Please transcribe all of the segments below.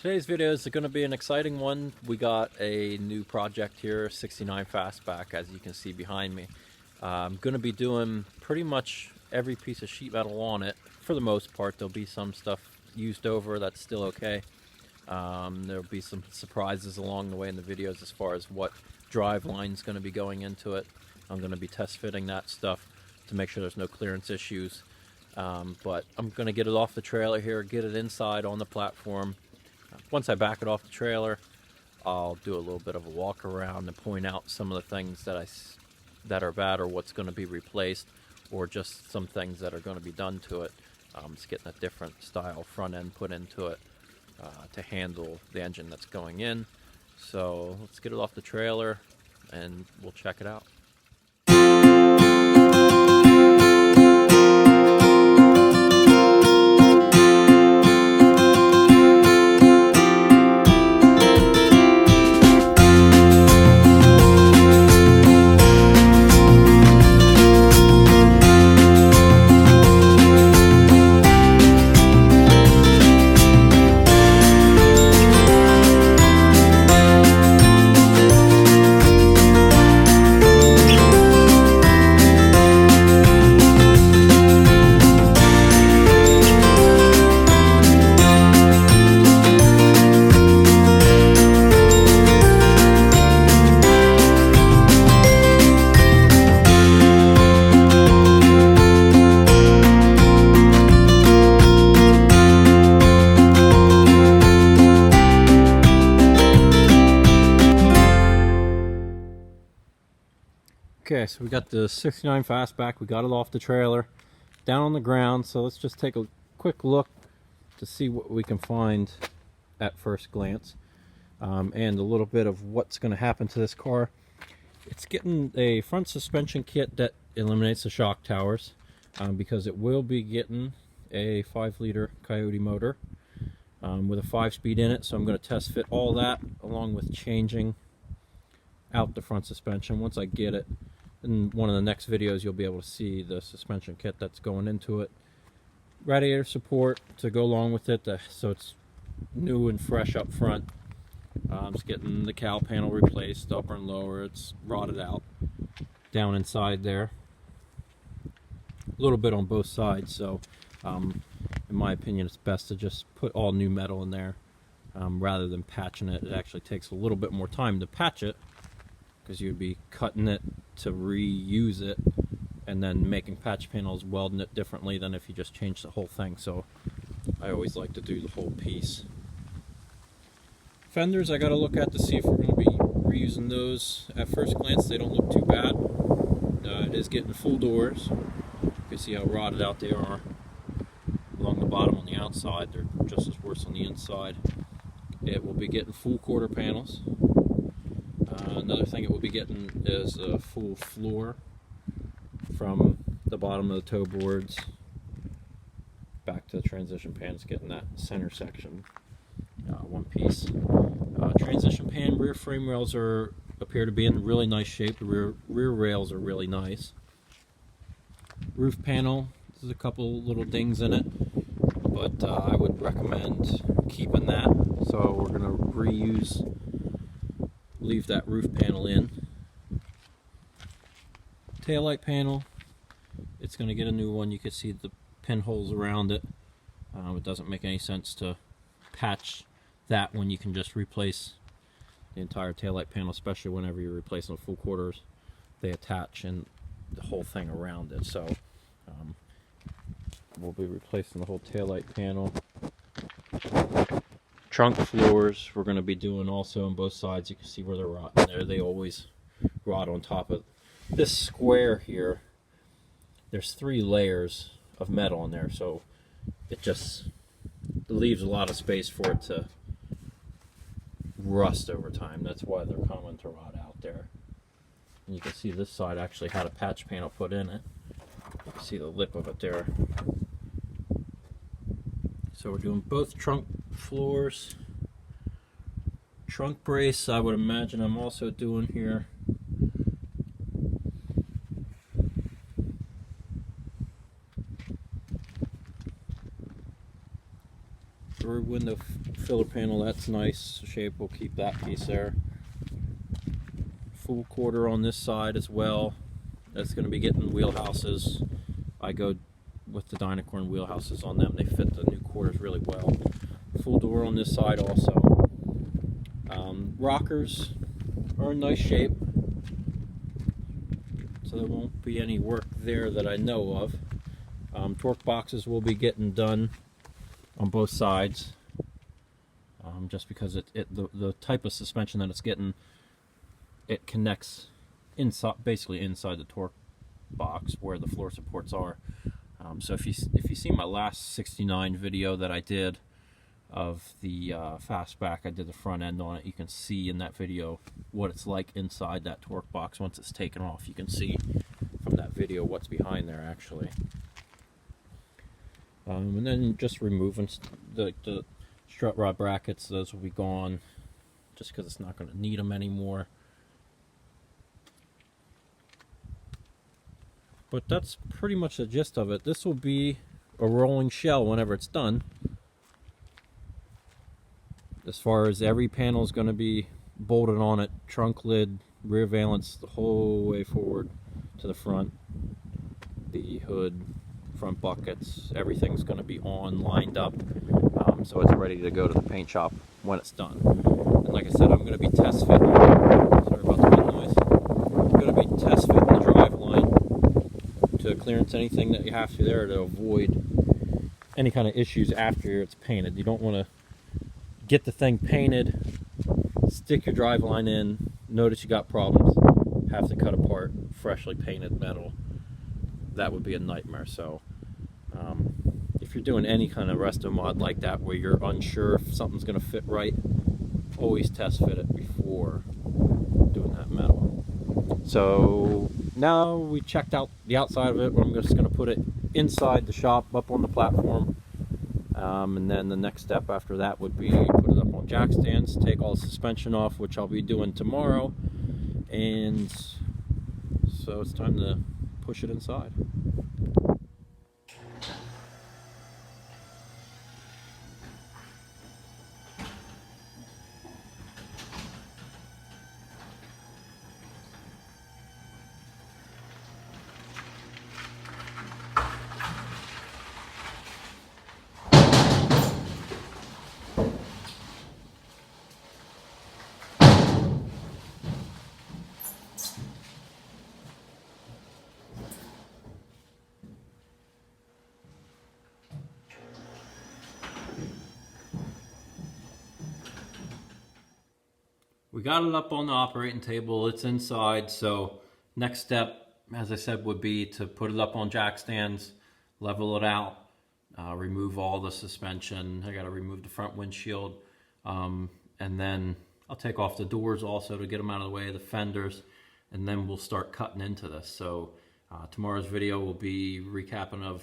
Today's video is going to be an exciting one. We got a new project here, 69 Fastback, as you can see behind me. I'm going to be doing pretty much every piece of sheet metal on it. For the most part, there'll be some stuff used over that's still okay. There'll be some surprises along the way in the videos as far as what drive line is going to be going into it. I'm going to be test fitting that stuff to make sure there's no clearance issues. But I'm going to get it off the trailer here, get it inside on the platform. Once I back it off the trailer, I'll do a little bit of a walk around and point out some of the things that are bad or what's going to be replaced, or just some things that are going to be done to it. It's getting a different style front end put into it to handle the engine that's going in. So let's get it off the trailer and we'll check it out. Okay, so we got the 69 Fastback, we got it off the trailer, down on the ground, so let's just take a quick look to see what we can find at first glance, and a little bit of what's going to happen to this car. It's getting a front suspension kit that eliminates the shock towers, because it will be getting a 5-liter Coyote motor with a 5-speed in it, so I'm going to test fit all that along with changing out the front suspension. Once I get it, in one of the next videos you'll be able to see the suspension kit that's going into it. Radiator support to go along with it, so it's new and fresh up front. Just getting the cowl panel replaced, upper and lower. It's rotted out down inside there, a little bit on both sides, so in my opinion it's best to just put all new metal in there rather than patching it. It actually takes a little bit more time to patch it, because you'd be cutting it to reuse it and then making patch panels, welding it differently than if you just change the whole thing. So I always like to do the whole piece. Fenders I got to look at to see if we're going to be reusing those. At first glance they don't look too bad. It is getting full doors. You can see how rotted out they are along the bottom on the outside. They're just as worse on the inside. It will be getting full quarter panels. Another thing it will be getting is a full floor from the bottom of the toe boards back to the transition pan. It's getting that center section one piece. Transition pan rear frame rails appear to be in really nice shape. The rear rails are really nice. Roof panel, there's a couple little dings in it, but I would recommend keeping that. So we're going to leave that roof panel in. Taillight panel, it's going to get a new one. You can see the pinholes around it. It doesn't make any sense to patch that when you can just replace the entire taillight panel, especially whenever you're replacing the full quarters. They attach and the whole thing around it. So we'll be replacing the whole taillight panel. Trunk floors we're going to be doing also on both sides. You can see where they're rotting there. They always rot on top of this square here. There's 3 layers of metal in there, so it just leaves a lot of space for it to rust over time. That's why they're common to rot out there. And you can see this side actually had a patch panel put in it. You can see the lip of it there. So we're doing both trunk floors. Trunk brace I would imagine I'm also doing here. The window filler panel, that's nice shape. We'll keep that piece there. Full quarter on this side as well. That's going to be getting wheelhouses. I go with the Dynacorn wheelhouses on them. They fit the new quarters really well. Full door on this side also. Rockers are in nice shape, so there won't be any work there that I know of. Torque boxes will be getting done on both sides, just because the type of suspension that it's getting, it connects inside, basically inside the torque box where the floor supports are. So if you see my last 69 video that I did of the Fastback, I did the front end on it. You can see in that video what it's like inside that torque box once it's taken off. You can see from that video what's behind there actually. And then just removing the strut rod brackets. Those will be gone just because it's not going to need them anymore. But that's pretty much the gist of it. This will be a rolling shell whenever it's done. As far as every panel is going to be bolted on it, trunk lid, rear valance, the whole way forward to the front. The hood, front buckets, everything's going to be on, lined up, so it's ready to go to the paint shop when it's done. And like I said, I'm going to be test fitting, sorry about the wind noise, I'm going to be test fitting the drive line to clearance anything that you have to there to avoid any kind of issues after it's painted. You don't want to get the thing painted, stick your drive line in, notice you got problems, have to cut apart freshly painted metal. That would be a nightmare. So if you're doing any kind of resto mod like that where you're unsure if something's going to fit right, always test fit it before doing that metal. So now we checked out the outside of it. I'm just going to put it inside the shop up on the platform, and then the next step after that would be put it up on jack stands, take all the suspension off, which I'll be doing tomorrow, and so it's time to push it inside. We got it up on the operating table, it's inside, so next step, as I said, would be to put it up on jack stands, level it out, remove all the suspension. I got to remove the front windshield, and then I'll take off the doors also to get them out of the way, the fenders, and then we'll start cutting into this. So tomorrow's video will be recapping of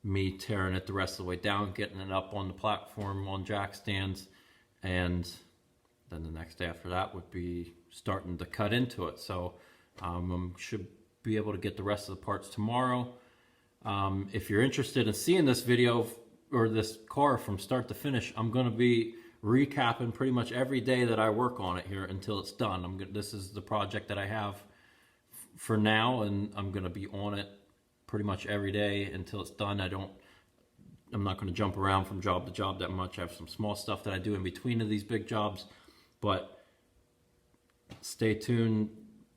me tearing it the rest of the way down, getting it up on the platform on jack stands, and then the next day after that would be starting to cut into it. So I should be able to get the rest of the parts tomorrow. If you're interested in seeing this video or this car from start to finish, I'm going to be recapping pretty much every day that I work on it here until it's done. This is the project that I have for now, and I'm going to be on it pretty much every day until it's done. I'm not going to jump around from job to job that much. I have some small stuff that I do in between of these big jobs. But stay tuned,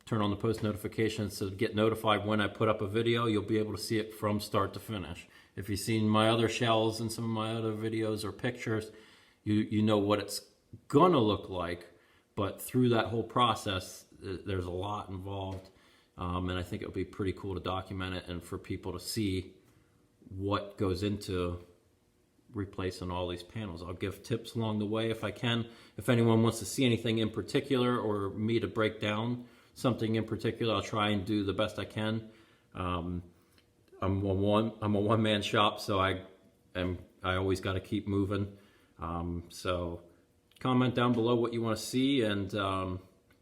turn on the post notifications to get notified when I put up a video. You'll be able to see it from start to finish. If you've seen my other shells and some of my other videos or pictures, you know what it's gonna look like. But through that whole process, there's a lot involved, and I think it would be pretty cool to document it and for people to see what goes into replacing all these panels. I'll give tips along the way if I can. If anyone wants to see anything in particular or me to break down something in particular, I'll try and do the best I can. I'm a one-man shop, so I always got to keep moving. So comment down below what you want to see, and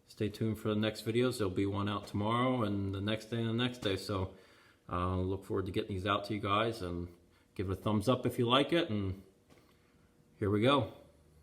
stay tuned for the next videos. There'll be one out tomorrow and the next day and the next day. So look forward to getting these out to you guys, and give it a thumbs up if you like it, and Here we go.